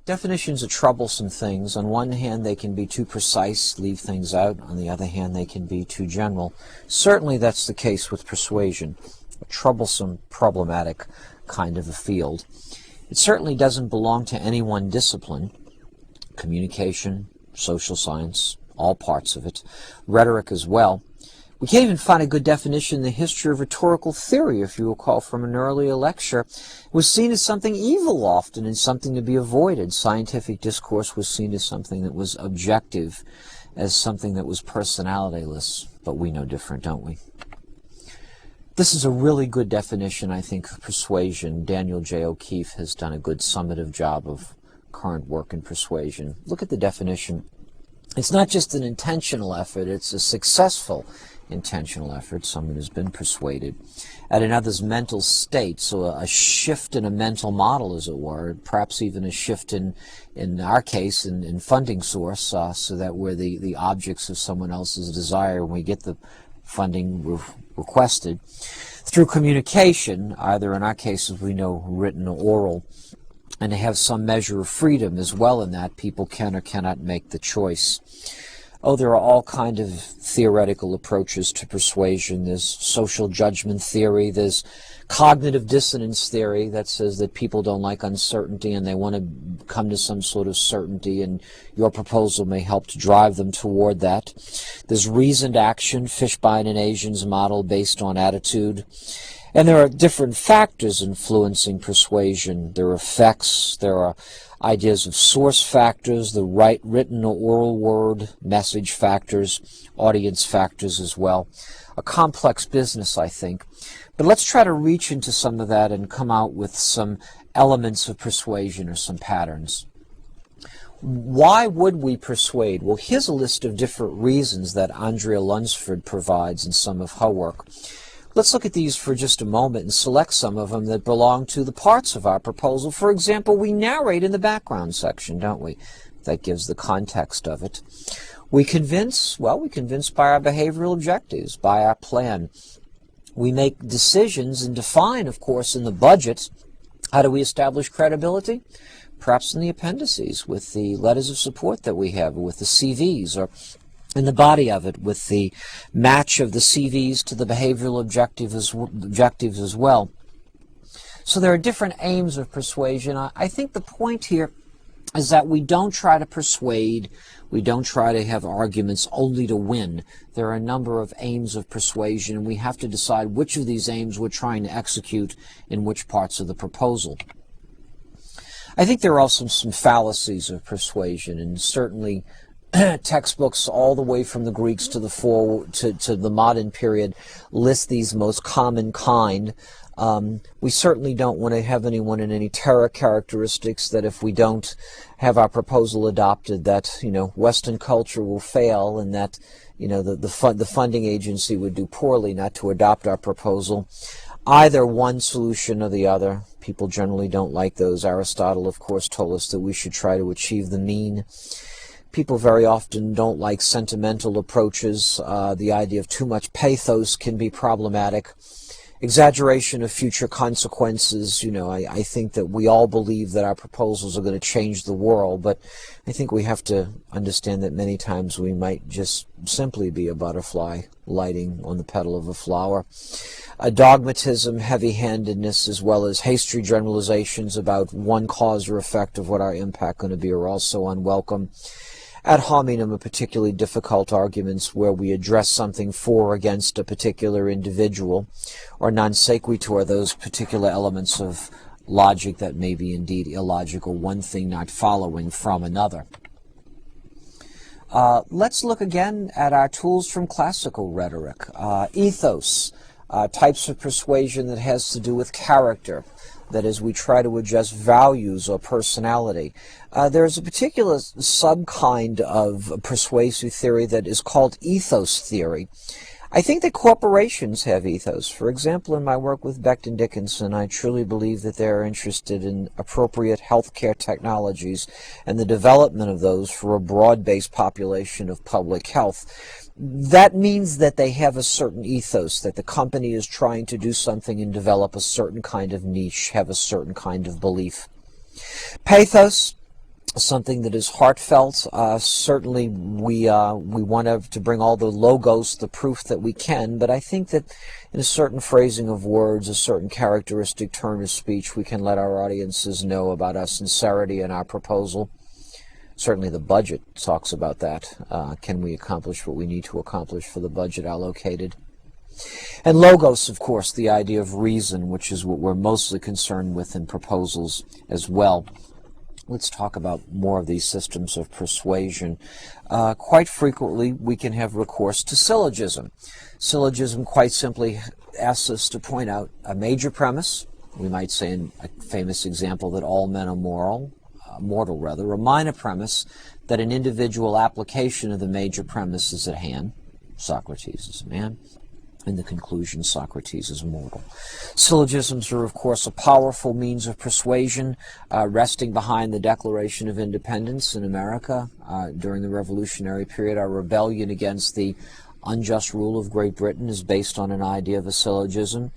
Definitions are troublesome things. On one hand, they can be too precise, leave things out. On the other hand, they can be too general. Certainly that's the case with persuasion, a troublesome, problematic kind of a field. It certainly doesn't belong to any one discipline. Communication, social science, all parts of it, rhetoric as well. We can't even find a good definition in the history of rhetorical theory, if you recall from an earlier lecture. It was seen as something evil often and something to be avoided. Scientific discourse was seen as something that was objective, as something that was personalityless. But we know different, don't we? This is a really good definition, I think, of persuasion. Daniel J. O'Keefe has done a good summative job of current work in persuasion. Look at the definition. It's not just an intentional effort, it's a successful intentional effort. Someone has been persuaded at another's mental state, so a shift in a mental model, as it were, perhaps even a shift in our case, in funding source, so that we're the objects of someone else's desire when we get the funding requested. Through communication, either in our case, as we know, written or oral, and to have some measure of freedom as well in that people can or cannot make the choice. Oh, there are all kinds of theoretical approaches to persuasion. There's social judgment theory. There's cognitive dissonance theory that says that people don't like uncertainty and they want to come to some sort of certainty, and your proposal may help to drive them toward that. There's reasoned action, Fishbein and Asian's model based on attitude. And there are different factors influencing persuasion. There are effects, there are ideas of source factors, the written or oral word, message factors, audience factors as well. A complex business, I think. But let's try to reach into some of that and come out with some elements of persuasion or some patterns. Why would we persuade? Well, here's a list of different reasons that Andrea Lunsford provides in some of her work. Let's look at these for just a moment and select some of them that belong to the parts of our proposal. For example, we narrate in the background section, don't we? That gives the context of it. We convince, well, we convince by our behavioral objectives, by our plan. We make decisions and define, of course, in the budget. How do we establish credibility? Perhaps in the appendices, with the letters of support that we have, with the CVs, or in the body of it, with the match of the CVs to the behavioral objectives as well. So there are different aims of persuasion. I think the point here is that we don't try to persuade, we don't try to have arguments only to win. There are a number of aims of persuasion, and we have to decide which of these aims we're trying to execute in which parts of the proposal. I think there are also some fallacies of persuasion, and certainly textbooks all the way from the Greeks to the modern period list these most common kind. We certainly don't want to have anyone in any terror characteristics that if we don't have our proposal adopted, that Western culture will fail, and that the funding agency would do poorly not to adopt our proposal. Either one solution or the other. People generally don't like those. Aristotle, of course, told us that we should try to achieve the mean. People very often don't like sentimental approaches. The idea of too much pathos can be problematic. Exaggeration of future consequences. I think that we all believe that our proposals are going to change the world, but I think we have to understand that many times we might just simply be a butterfly lighting on the petal of a flower. Dogmatism, heavy-handedness, as well as hasty generalizations about one cause or effect of what our impact going to be are also unwelcome. Ad hominem are particularly difficult arguments where we address something for or against a particular individual, or non sequitur, those particular elements of logic that may be indeed illogical, one thing not following from another. Let's look again at our tools from classical rhetoric. Ethos, types of persuasion that has to do with character. That is, we try to adjust values or personality. There's a particular sub-kind of persuasive theory that is called ethos theory. I think that corporations have ethos. For example, in my work with Becton Dickinson, I truly believe that they're interested in appropriate healthcare technologies and the development of those for a broad-based population of public health. That means that they have a certain ethos, that the company is trying to do something and develop a certain kind of niche, have a certain kind of belief. Pathos, something that is heartfelt. Certainly we want to bring all the logos, the proof that we can, but I think that in a certain phrasing of words, a certain characteristic turn of speech, we can let our audiences know about our sincerity in our proposal. Certainly the budget talks about that. Can we accomplish what we need to accomplish for the budget allocated? And logos, of course, the idea of reason, which is what we're mostly concerned with in proposals as well. Let's talk about more of these systems of persuasion. Quite frequently, we can have recourse to syllogism. Syllogism quite simply asks us to point out a major premise. We might say in a famous example that all men are mortal, a minor premise that an individual application of the major premise is at hand. Socrates is a man. In the conclusion, Socrates is mortal. Syllogisms are, of course, a powerful means of persuasion, resting behind the Declaration of Independence in America during the Revolutionary period. Our rebellion against the unjust rule of Great Britain is based on an idea of a syllogism.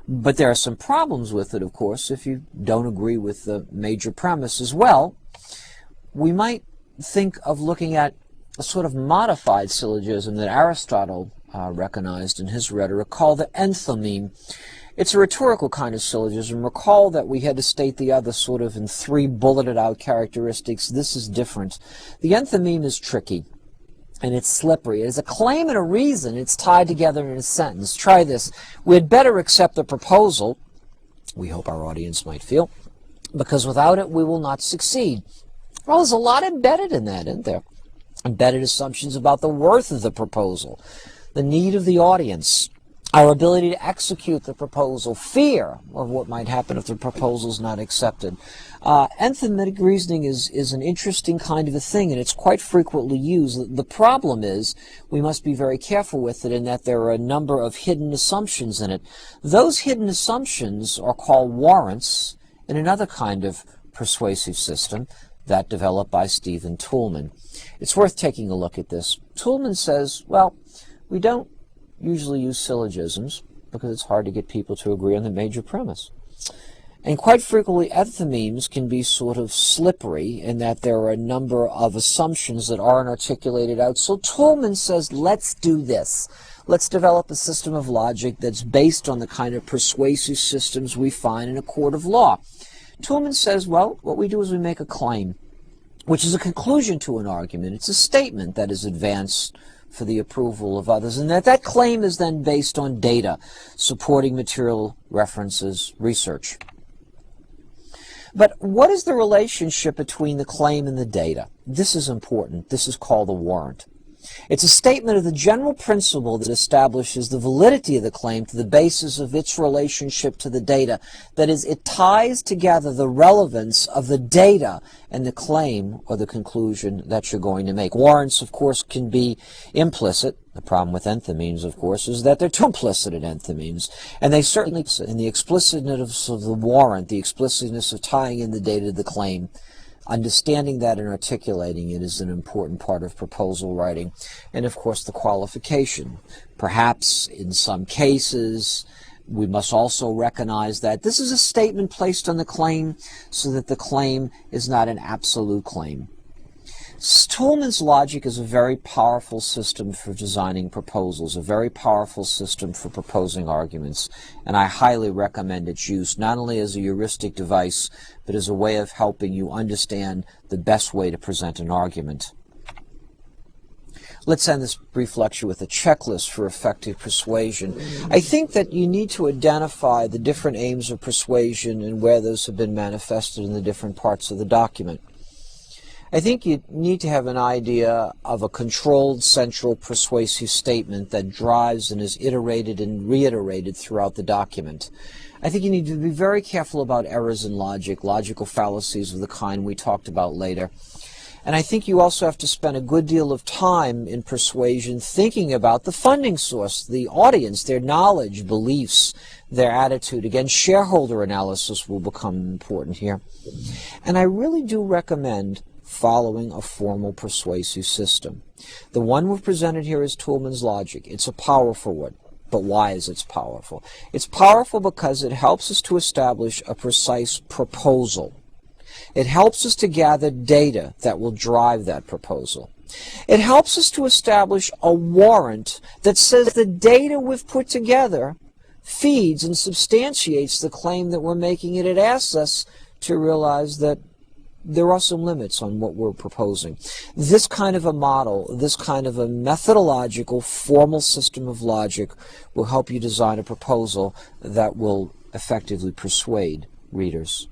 But there are some problems with it, of course, if you don't agree with the major premise as well. We might think of looking at a sort of modified syllogism that Aristotle recognized in his rhetoric, called the enthymeme. It's a rhetorical kind of syllogism. Recall that we had to state the other sort of in 3 bulleted out characteristics. This is different. The enthymeme is tricky and it's slippery. It is a claim and a reason. It's tied together in a sentence. Try this. We had better accept the proposal, we hope our audience might feel, because without it we will not succeed. Well, there's a lot embedded in that, isn't there? Embedded assumptions about the worth of the proposal, the need of the audience, our ability to execute the proposal, fear of what might happen if the proposal is not accepted. Enthymetic reasoning is an interesting kind of a thing, and it's quite frequently used. The problem is we must be very careful with it in that there are a number of hidden assumptions in it. Those hidden assumptions are called warrants in another kind of persuasive system that developed by Stephen Toulmin. It's worth taking a look at this. Toulmin says, well, we don't usually use syllogisms because it's hard to get people to agree on the major premise. And quite frequently, enthymemes can be sort of slippery in that there are a number of assumptions that aren't articulated out. So Toulmin says, let's do this. Let's develop a system of logic that's based on the kind of persuasive systems we find in a court of law. Toulmin says, well, what we do is we make a claim, which is a conclusion to an argument. It's a statement that is advanced for the approval of others, and that claim is then based on data, supporting material, references, research. But what is the relationship between the claim and the data? This is important. This is called a warrant. It's a statement of the general principle that establishes the validity of the claim to the basis of its relationship to the data. That is, it ties together the relevance of the data and the claim or the conclusion that you're going to make. Warrants, of course, can be implicit. The problem with enthymemes, of course, is that they're too implicit in enthymemes. And they certainly, in the explicitness of the warrant, the explicitness of tying in the data to the claim, understanding that and articulating it is an important part of proposal writing. And of course the qualification. Perhaps in some cases we must also recognize that this is a statement placed on the claim so that the claim is not an absolute claim. Toulmin's logic is a very powerful system for designing proposals, a very powerful system for proposing arguments, and I highly recommend its use, not only as a heuristic device, but as a way of helping you understand the best way to present an argument. Let's end this brief lecture with a checklist for effective persuasion. I think that you need to identify the different aims of persuasion and where those have been manifested in the different parts of the document. I think you need to have an idea of a controlled, central, persuasive statement that drives and is iterated and reiterated throughout the document. I think you need to be very careful about errors in logic, logical fallacies of the kind we talked about later. And I think you also have to spend a good deal of time in persuasion thinking about the funding source, the audience, their knowledge, beliefs, their attitude. Again, shareholder analysis will become important here. And I really do recommend following a formal persuasive system. The one we've presented here is Toulmin's logic. It's a powerful one. But why is it powerful? It's powerful because it helps us to establish a precise proposal. It helps us to gather data that will drive that proposal. It helps us to establish a warrant that says the data we've put together feeds and substantiates the claim that we're making, and it asks us to realize that there are some limits on what we're proposing. This kind of a model, this kind of a methodological, formal system of logic will help you design a proposal that will effectively persuade readers.